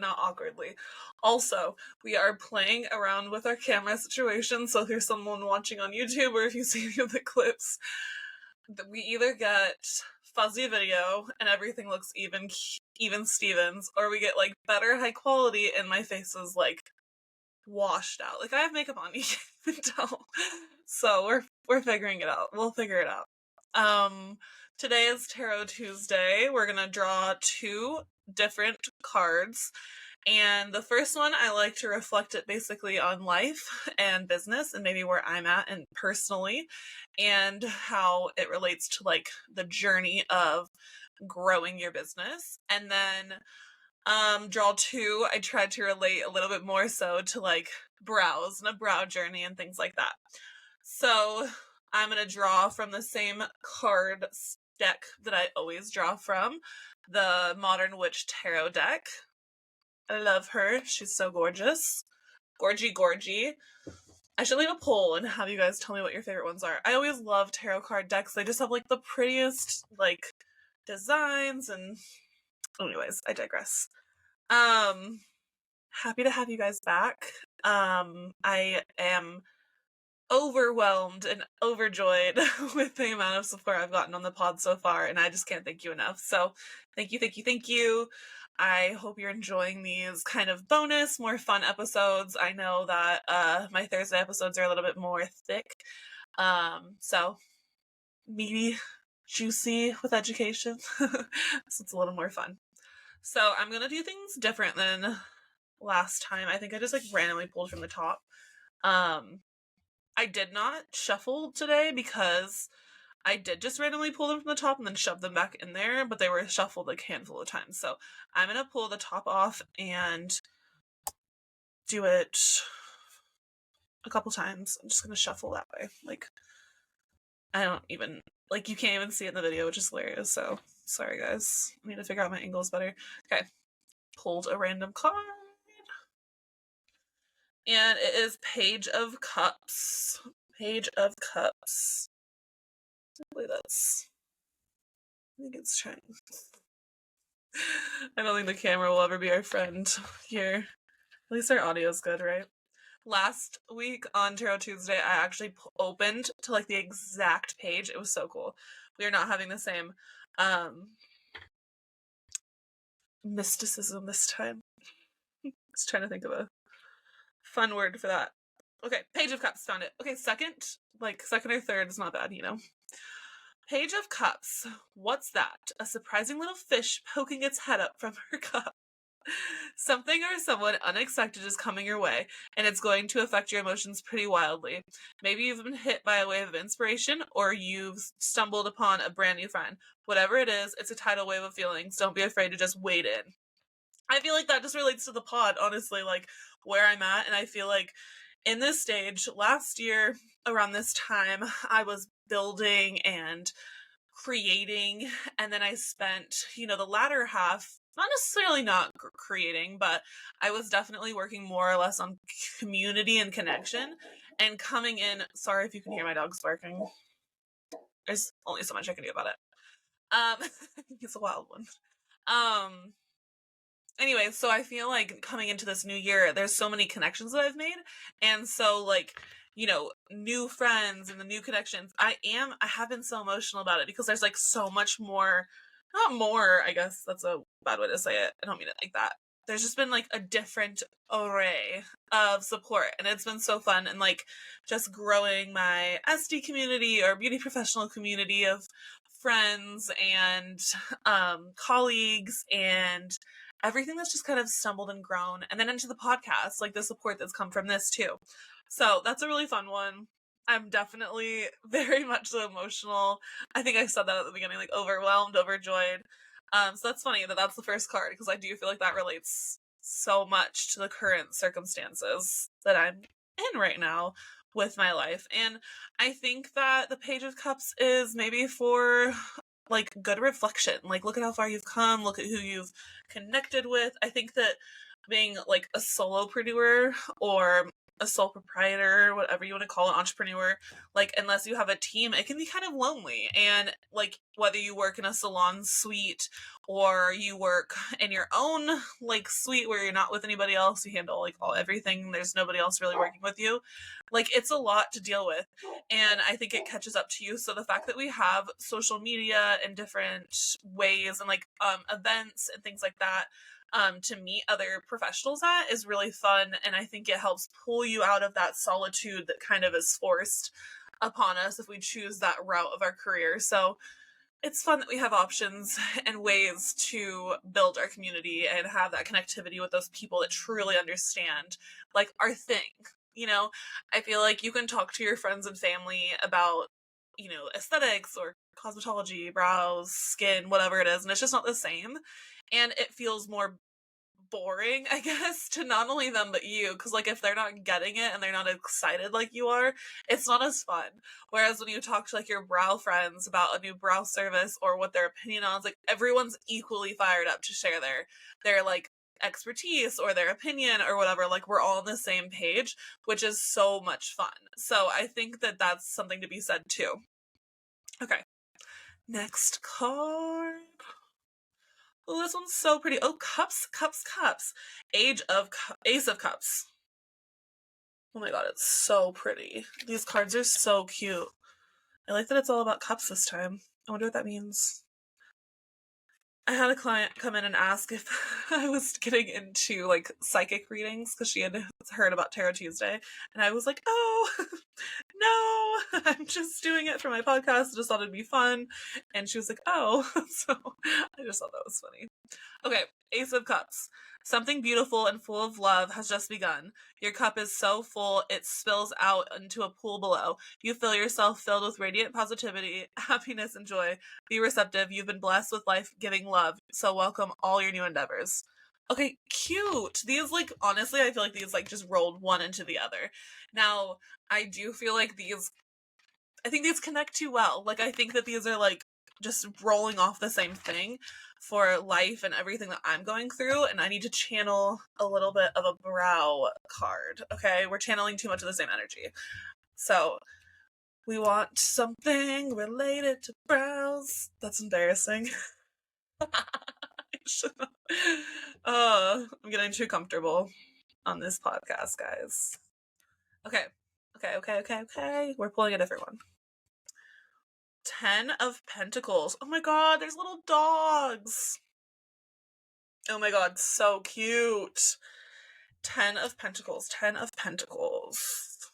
out awkwardly. Also, we are playing around with our camera situation, so if you're someone watching on YouTube or if you see any of the clips, we either get fuzzy video and everything looks even Stevens, or we get like better high quality and my face is like washed out. Like I have makeup on, you can't even tell. So we're figuring it out. We'll figure it out. Today is Tarot Tuesday. We're gonna draw 2 different cards. And the first one, I like to reflect it basically on life and business and maybe where I'm at and personally and how it relates to like the journey of growing your business. And then draw 2, I tried to relate a little bit more so to like brows and a brow journey and things like that. So I'm going to draw from the same card deck that I always draw from, the Modern Witch Tarot deck. I love her. She's so gorgeous. Gorgy. I should leave a poll and have you guys tell me what your favorite ones are. I always love tarot card decks. They just have like the prettiest like designs and anyways, I digress. Happy to have you guys back. I am overwhelmed and overjoyed with the amount of support I've gotten on the pod so far, and I just can't thank you enough. So thank you. I hope you're enjoying these kind of bonus, more fun episodes. I know that my Thursday episodes are a little bit more thick. So meaty, juicy with education. So it's a little more fun. So I'm gonna do things different than last time. I think I just like randomly pulled from the top. I did not shuffle today because I did just randomly pull them from the top and then shove them back in there, but they were shuffled like a handful of times. So I'm going to pull the top off and do it a couple times. I'm just going to shuffle that way. Like, I don't even, like, you can't even see it in the video, which is hilarious. So sorry, guys. I need to figure out my angles better. Okay. Pulled a random card. And it is Page of Cups. Page of Cups. Hopefully I think it's trying. I don't think the camera will ever be our friend here. At least our audio's good, right? Last week on Tarot Tuesday, I actually opened to like the exact page. It was so cool. We are not having the same mysticism this time. I was trying to think of a fun word for that. Okay, Page of Cups, found it. Okay, second or third is not bad, you know. Page of Cups. What's that? A surprising little fish poking its head up from her cup. Something or someone unexpected is coming your way, and it's going to affect your emotions pretty wildly. Maybe you've been hit by a wave of inspiration, or you've stumbled upon a brand new friend. Whatever it is, it's a tidal wave of feelings. Don't be afraid to just wade in. I feel like that just relates to the pod, honestly, like where I'm at, and I feel like in this stage, last year, around this time, I was building and creating, and then I spent, the latter half, not necessarily not creating, but I was definitely working more or less on community and connection, and coming in, sorry if you can hear my dogs barking, there's only so much I can do about it. He's a wild one. Anyway, so I feel like coming into this new year, there's so many connections that I've made, and so like, new friends and the new connections, I have been so emotional about it because there's like so much more, not more, I guess that's a bad way to say it. I don't mean it like that. There's just been like a different array of support, and it's been so fun, and like just growing my SD community or beauty professional community of friends and colleagues and everything that's just kind of stumbled and grown, and then into the podcast, like the support that's come from this too. So that's a really fun one. I'm definitely very much so emotional. I think I said that at the beginning, like overwhelmed, overjoyed. So that's funny that that's the first card, because I do feel like that relates so much to the current circumstances that I'm in right now with my life. And I think that the Page of Cups is maybe for like good reflection. Like, look at how far you've come, look at who you've connected with. I think that being like a solopreneur or a sole proprietor, whatever you want to call an entrepreneur, like unless you have a team, it can be kind of lonely. And like whether you work in a salon suite or you work in your own like suite where you're not with anybody else, you handle like everything, there's nobody else really working with you, like it's a lot to deal with. And I think it catches up to you. So the fact that we have social media in different ways and like events and things like that to meet other professionals at is really fun. And I think it helps pull you out of that solitude that kind of is forced upon us if we choose that route of our career. So it's fun that we have options and ways to build our community and have that connectivity with those people that truly understand like our thing. You know, I feel like you can talk to your friends and family about, you know, aesthetics or cosmetology, brows, skin, whatever it is, and it's just not the same. And it feels more boring, I guess, to not only them but you, because like if they're not getting it and they're not excited like you are, it's not as fun. Whereas when you talk to like your brow friends about a new brow service or what their opinion on, it's like everyone's equally fired up to share their like expertise or their opinion or whatever. Like we're all on the same page, which is so much fun. So I think that that's something to be said too. Okay, next card. Oh, this one's so pretty. Oh, cups, cups, cups. Ace of Cups. Oh my god, it's so pretty. These cards are so cute. I like that it's all about cups this time. I wonder what that means. I had a client come in and ask if I was getting into like psychic readings because she had heard about Tarot Tuesday, and I was like, "Oh, no, I'm just doing it for my podcast. I just thought it'd be fun." And she was like, "Oh," so I just thought that was funny. Okay, Ace of Cups. Something beautiful and full of love has just begun. Your cup is so full it spills out into a pool below. You feel yourself filled with radiant positivity, happiness, and joy. Be receptive. You've been blessed with life-giving love, so welcome all your new endeavors. Okay, cute. These, like, honestly, I feel like these, like, just rolled one into the other. Now, I do feel like I think these connect too well. Like, I think that these are, like, just rolling off the same thing for life and everything that I'm going through, and I need to channel a little bit of a brow card, okay? We're channeling too much of the same energy. So, we want something related to brows. That's embarrassing. I'm getting too comfortable on this podcast, guys. Okay. We're pulling a different one. 10 of Pentacles. Oh my god, there's little dogs. Oh my god, so cute. 10 of Pentacles. 10 of Pentacles.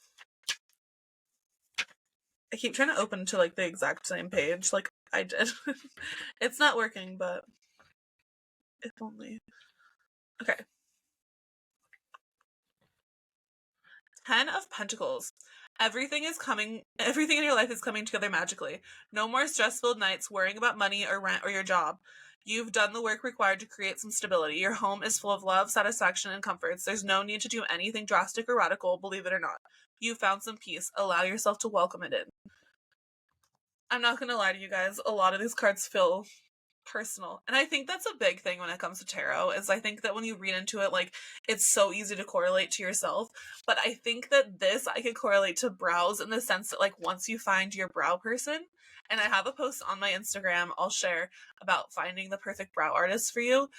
I keep trying to open to like the exact same page like I did. It's not working, but if only. Okay. 10 of Pentacles. Everything in your life is coming together magically. No more stress-filled nights worrying about money or rent or your job. You've done the work required to create some stability. Your home is full of love, satisfaction, and comforts. There's no need to do anything drastic or radical, believe it or not. You found some peace. Allow yourself to welcome it in. I'm not gonna lie to you guys, a lot of these cards feel personal. And I think that's a big thing when it comes to tarot, is I think that when you read into it, like, it's so easy to correlate to yourself. But I think that this, I could correlate to brows in the sense that, like, once you find your brow person, and I have a post on my Instagram I'll share about finding the perfect brow artist for you,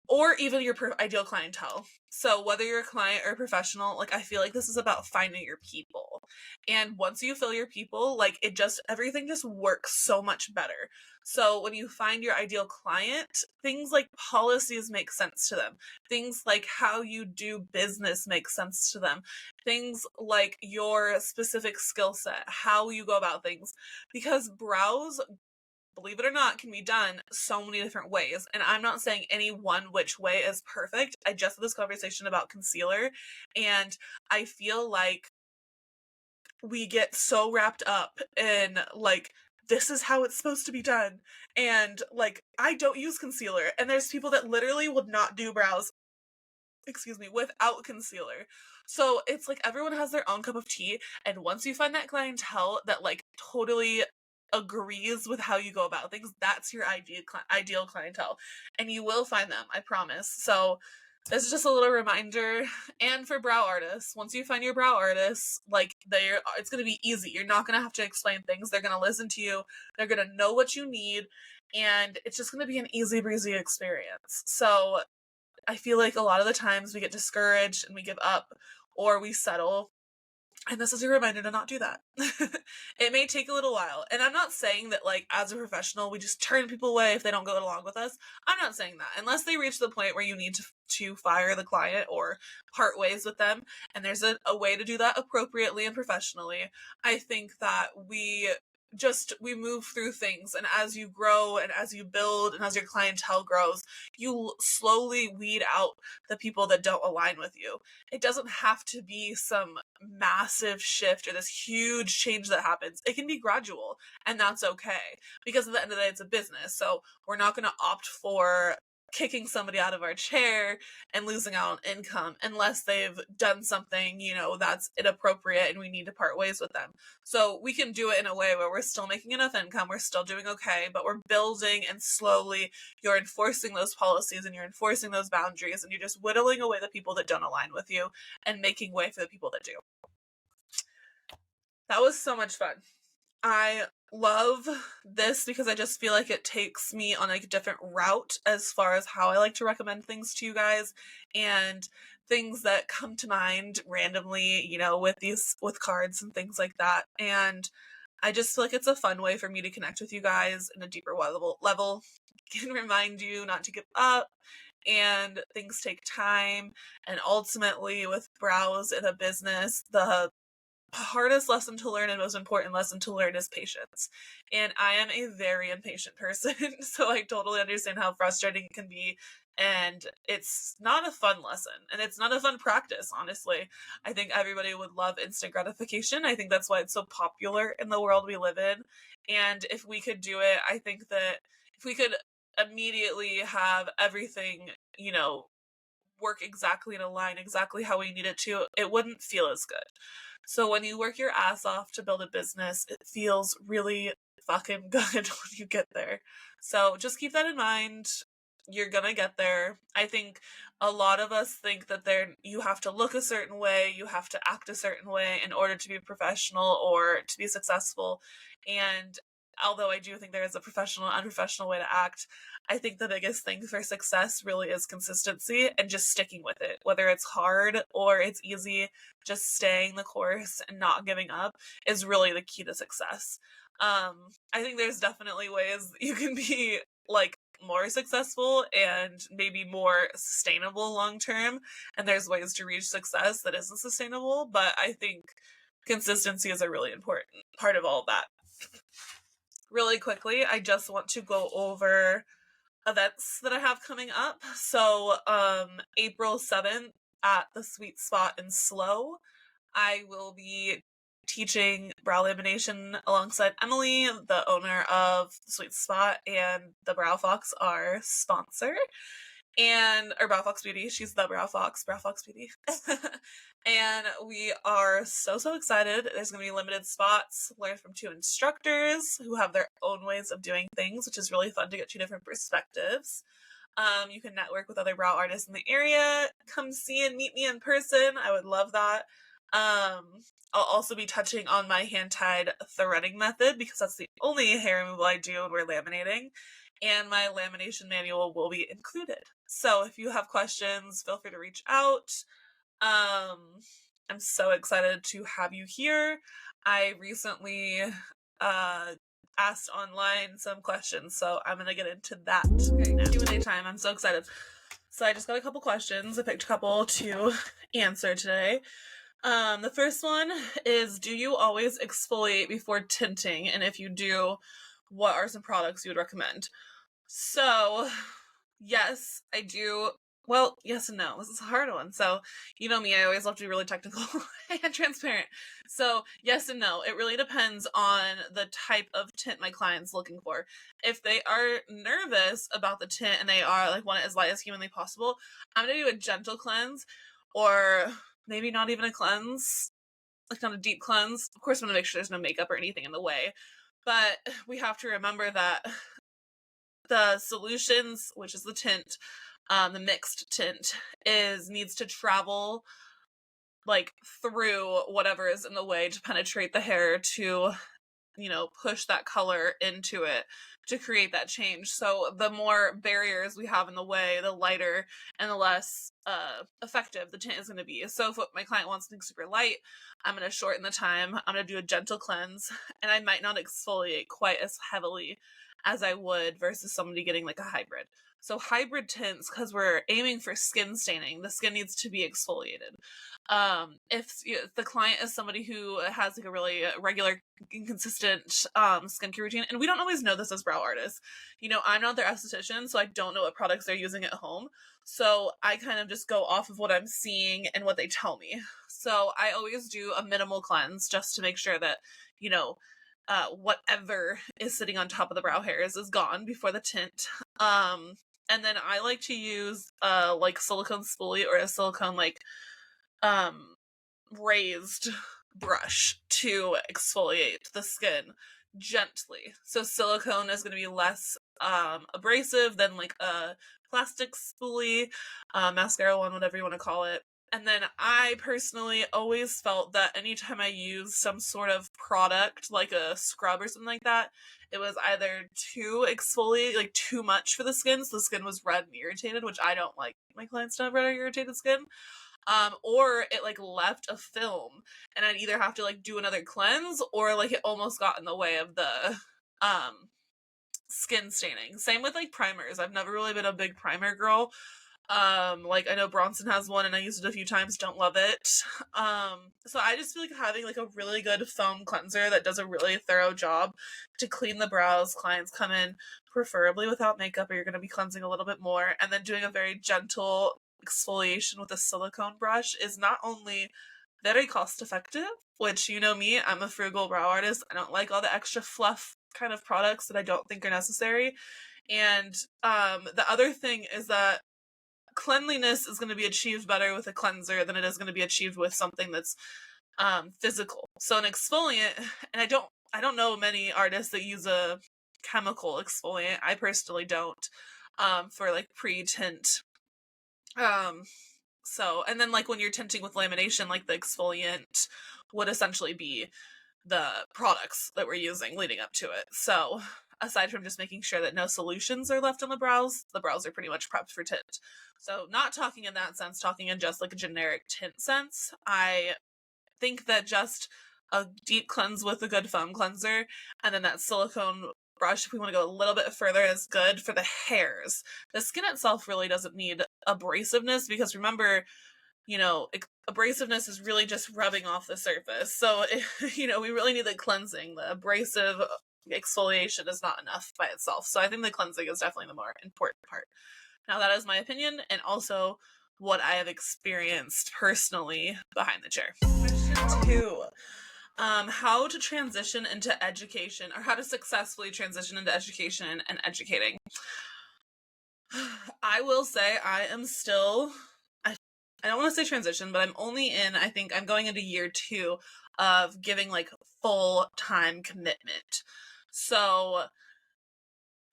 or even your ideal clientele. So whether you're a client or a professional, like I feel like this is about finding your people. And once you feel your people, like everything just works so much better. So when you find your ideal client, things like policies make sense to them. Things like how you do business make sense to them. Things like your specific skill set, how you go about things. Because brows, believe it or not, can be done so many different ways. And I'm not saying any one which way is perfect. I just had this conversation about concealer, and I feel like we get so wrapped up in, like, this is how it's supposed to be done. And, like, I don't use concealer. And there's people that literally would not do brows, without concealer. So it's like everyone has their own cup of tea. And once you find that clientele that, like, totally agrees with how you go about things, that's your ideal clientele, and you will find them, I promise. So This is just a little reminder. And for brow artists, once you find your brow artists, like it's going to be easy. You're not going to have to explain things. They're going to listen to you. They're going to know what you need. And it's just going to be an easy breezy experience. So I feel like a lot of the times we get discouraged and we give up or we settle. And this is a reminder to not do that. It may take a little while. And I'm not saying that, like, as a professional, we just turn people away if they don't go along with us. I'm not saying that. Unless they reach the point where you need to fire the client or part ways with them, and there's a way to do that appropriately and professionally, I think that we move through things, and as you grow and as you build and as your clientele grows, you slowly weed out the people that don't align with you. It doesn't have to be some massive shift or this huge change that happens. It can be gradual, and that's okay, because at the end of the day, it's a business. So we're not going to opt for kicking somebody out of our chair and losing out on income unless they've done something, that's inappropriate and we need to part ways with them. So we can do it in a way where we're still making enough income, we're still doing okay, but we're building, and slowly you're enforcing those policies and you're enforcing those boundaries, and you're just whittling away the people that don't align with you and making way for the people that do. That was so much fun. I love this because I just feel like it takes me on a different route as far as how I like to recommend things to you guys, and things that come to mind randomly, with cards and things like that. And I just feel like it's a fun way for me to connect with you guys in a deeper level. Can remind you not to give up, and things take time. And ultimately, with brows in a business, the hardest lesson to learn and most important lesson to learn is patience. And I am a very impatient person, so I totally understand how frustrating it can be. And it's not a fun lesson, and it's not a fun practice, honestly. I think everybody would love instant gratification. I think that's why it's so popular in the world we live in. And if we could do it, I think that if we could immediately have everything, work exactly in a line, exactly how we need it to, it wouldn't feel as good. So when you work your ass off to build a business, it feels really fucking good when you get there. So just keep that in mind. You're gonna get there. I think a lot of us think that you have to look a certain way, you have to act a certain way in order to be professional or to be successful. And although I do think there is a professional and unprofessional way to act, I think the biggest thing for success really is consistency and just sticking with it. Whether it's hard or it's easy, just staying the course and not giving up is really the key to success. I think there's definitely ways you can be, like, more successful and maybe more sustainable long term, and there's ways to reach success that isn't sustainable, but I think consistency is a really important part of all of that. Really quickly, I just want to go over events that I have coming up. So April 7th at the Sweet Spot in Slow, I will be teaching brow lamination alongside Emily, the owner of the Sweet Spot, and the Brow Fox, our sponsor. And our Brow Fox Beauty, she's the Brow Fox Beauty. And we are so excited. There's going to be limited spots. Learn from 2 instructors who have their own ways of doing things, which is really fun to get 2 different perspectives. You can network with other brow artists in the area. Come see and meet me in person. I would love that. I'll also be touching on my hand-tied threading method because that's the only hair removal I do when we're laminating. And my lamination manual will be included. So if you have questions, feel free to reach out. I'm so excited to have you here. I recently asked online some questions, so I'm gonna get into that. Okay, Q&A time. I'm so excited. So I just got a couple questions. I picked a couple to answer today. The first one is, do you always exfoliate before tinting? And if you do, what are some products you would recommend? So, yes, I do. Well, yes and no. This is a hard one. So, you know me, I always love to be really technical and transparent. So, yes and no. It really depends on the type of tint my client's looking for. If they are nervous about the tint and they are want it as light as humanly possible, I'm going to do a gentle cleanse, or maybe not even a cleanse, not a deep cleanse. Of course, I'm going to make sure there's no makeup or anything in the way. But we have to remember that the solutions, which is the tint, the mixed tint, needs to travel like through whatever is in the way to penetrate the hair to, push that color into it to create that change. So the more barriers we have in the way, the lighter and the less effective the tint is going to be. So if my client wants something super light, I'm going to shorten the time. I'm going to do a gentle cleanse, and I might not exfoliate quite as heavily as I would versus somebody getting like a hybrid. So hybrid tints, because we're aiming for skin staining, the skin needs to be exfoliated. If the client is somebody who has like a really regular, inconsistent skincare routine, and we don't always know this as brow artists. I'm not their esthetician, so I don't know what products they're using at home. So I kind of just go off of what I'm seeing and what they tell me. So I always do a minimal cleanse just to make sure that, whatever is sitting on top of the brow hairs is gone before the tint. And then I like to use like silicone spoolie or a silicone like raised brush to exfoliate the skin gently. So silicone is going to be less abrasive than like a plastic spoolie, mascara one, whatever you want to call it. And then I personally always felt that anytime I used some sort of product, like a scrub or something like that, it was either too exfoliate, like too much for the skin, so the skin was red and irritated, which I don't like my clients to have red or irritated skin. Or it like left a film, and I'd either have to like do another cleanse, or like it almost got in the way of the skin staining. Same with like primers. I've never really been a big primer girl. Like I know Bronson has one and I used it a few times, don't love it. So I just feel like having like a really good foam cleanser that does a really thorough job to clean the brows. Clients come in preferably without makeup, or you're going to be cleansing a little bit more, and then doing a very gentle exfoliation with a silicone brush is not only very cost effective, which you know me, I'm a frugal brow artist. I don't like all the extra fluff kind of products that I don't think are necessary. And the other thing is that cleanliness is going to be achieved better with a cleanser than it is going to be achieved with something that's physical. So an exfoliant, and I don't know many artists that use a chemical exfoliant. I personally don't, for like pre-tint. So, and then like when you're tinting with lamination, like the exfoliant would essentially be the products that we're using leading up to it. So aside from just making sure that no solutions are left on the brows are pretty much prepped for tint. So not talking in that sense, talking in just like a generic tint sense, I think that just a deep cleanse with a good foam cleanser, and then that silicone brush, if we want to go a little bit further, is good for the hairs. The skin itself really doesn't need abrasiveness, because remember, abrasiveness is really just rubbing off the surface. So, we really need the cleansing. The abrasive exfoliation is not enough by itself. So I think the cleansing is definitely the more important part. Now, that is my opinion, and also what I have experienced personally behind the chair. Question 2. How to transition into education, or how to successfully transition into education and educating. I will say I am still, I don't want to say transition, but I think I'm going into year 2 of giving like full-time commitment. So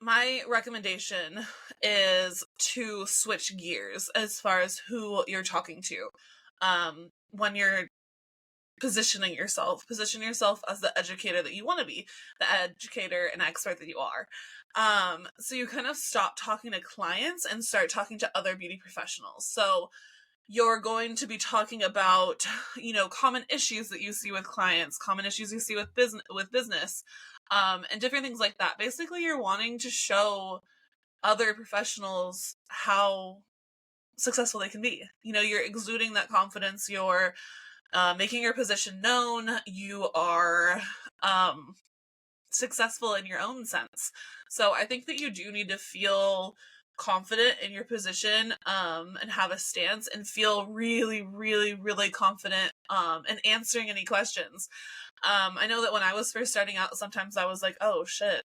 my recommendation is to switch gears as far as who you're talking to. When you're position yourself as the educator that you want to be, the educator and expert that you are. So you kind of stop talking to clients and start talking to other beauty professionals. So you're going to be talking about, common issues that you see with clients, common issues you see with business, and different things like that. Basically, you're wanting to show other professionals how successful they can be. You're exuding that confidence. You're making your position known. You are successful in your own sense. So I think that you do need to feel confident in your position, and have a stance, and feel really, really, really confident in answering any questions. I know that when I was first starting out, sometimes I was like, oh shit,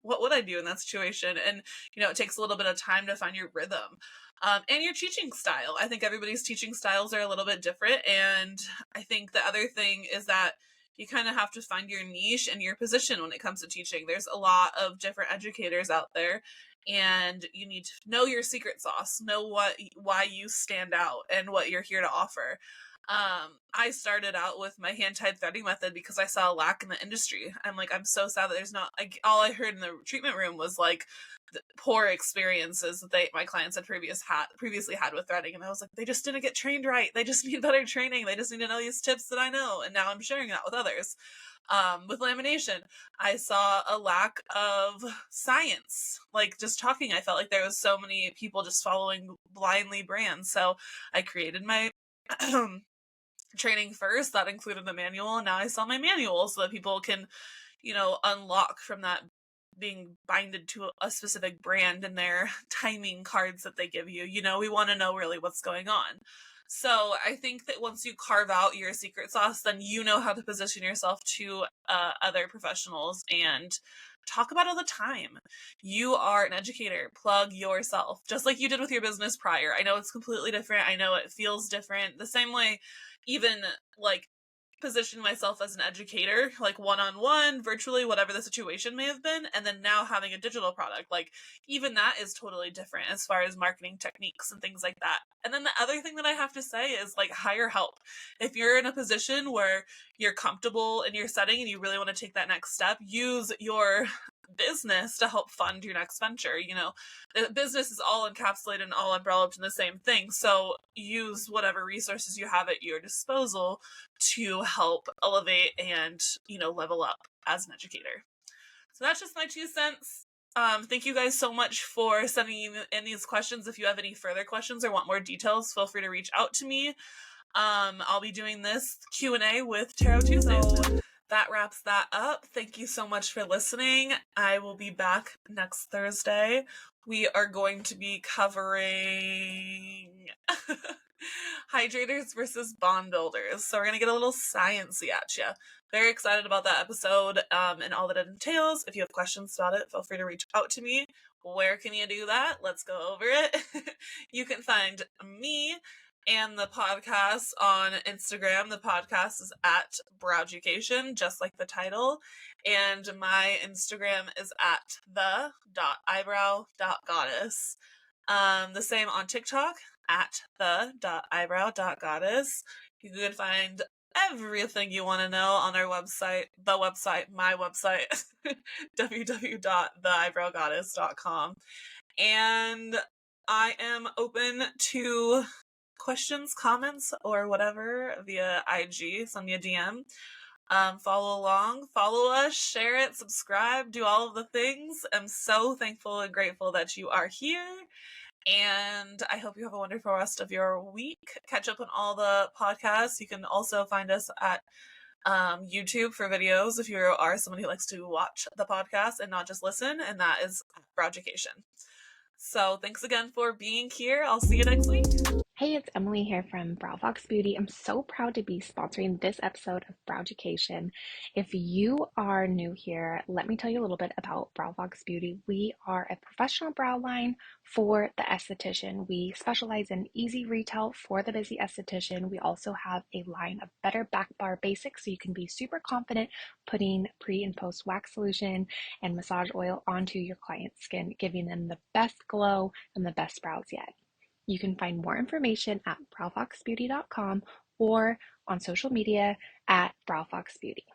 what would I do in that situation? And, it takes a little bit of time to find your rhythm. And your teaching style. I think everybody's teaching styles are a little bit different. And I think the other thing is that you kind of have to find your niche and your position when it comes to teaching. There's a lot of different educators out there. and you need to know your secret sauce, know why you stand out and what you're here to offer. I started out with my hand-tied threading method because I saw a lack in the industry. I'm so sad that there's not, like, all I heard in the treatment room was like the poor experiences that my clients had previously had with threading, and I was like, they just didn't get trained right. They just need better training. They just need to know these tips that I know, and now I'm sharing that with others. With lamination, I saw a lack of science. Like, just talking, I felt like there was so many people just following blindly brands. So I created my training first. That included the manual, and now I sell my manual so that people can, unlock from that being binded to a specific brand in their timing cards that they give you. We want to know really what's going on. So I think that once you carve out your secret sauce, then you know how to position yourself to other professionals and talk about it all the time. You are an educator. Plug yourself, just like you did with your business prior. I know it's completely different. I know it feels different. The same way, even like position myself as an educator, like one-on-one, virtually, whatever the situation may have been, and then now having a digital product, like even that is totally different as far as marketing techniques and things like that. And then the other thing that I have to say is, like, hire help. If you're in a position where you're comfortable in your setting and you really want to take that next step, use your business to help fund your next venture. The business is all encapsulated and all umbrelled in the same thing, so use whatever resources you have at your disposal to help elevate and level up as an educator. So that's just my 2 cents. Thank you guys so much for sending in these questions. If you have any further questions or want more details, feel free to reach out to me. I'll be doing this Q&A with Tarot Tuesday. So that wraps that up. Thank you so much for listening. I will be back next Thursday. We are going to be covering hydrators versus bond builders. So we're going to get a little sciencey at you. Very excited about that episode and all that it entails. If you have questions about it, feel free to reach out to me. Where can you do that? Let's go over it. You can find me and the podcast on Instagram. The podcast is at Browducation, just like the title. And my Instagram is at the.eyebrow.goddess. The same on TikTok, at the.eyebrow.goddess. You can find everything you want to know on our website, my website, www.theeyebrowgoddess.com. And I am open to questions, comments, or whatever via IG. Send me a DM. Follow along, follow us, share it, subscribe, do all of the things. I'm so thankful and grateful that you are here. And I hope you have a wonderful rest of your week. Catch up on all the podcasts. You can also find us at YouTube for videos if you are somebody who likes to watch the podcast and not just listen, and that is Browducation. So thanks again for being here. I'll see you next week. Hey, it's Emily here from Browfox Beauty. I'm so proud to be sponsoring this episode of Browducation. If you are new here, let me tell you a little bit about Browfox Beauty. We are a professional brow line for the esthetician. We specialize in easy retail for the busy esthetician. We also have a line of better back bar basics so you can be super confident putting pre and post wax solution and massage oil onto your client's skin, giving them the best glow and the best brows yet. You can find more information at browfoxbeauty.com or on social media at browfoxbeauty.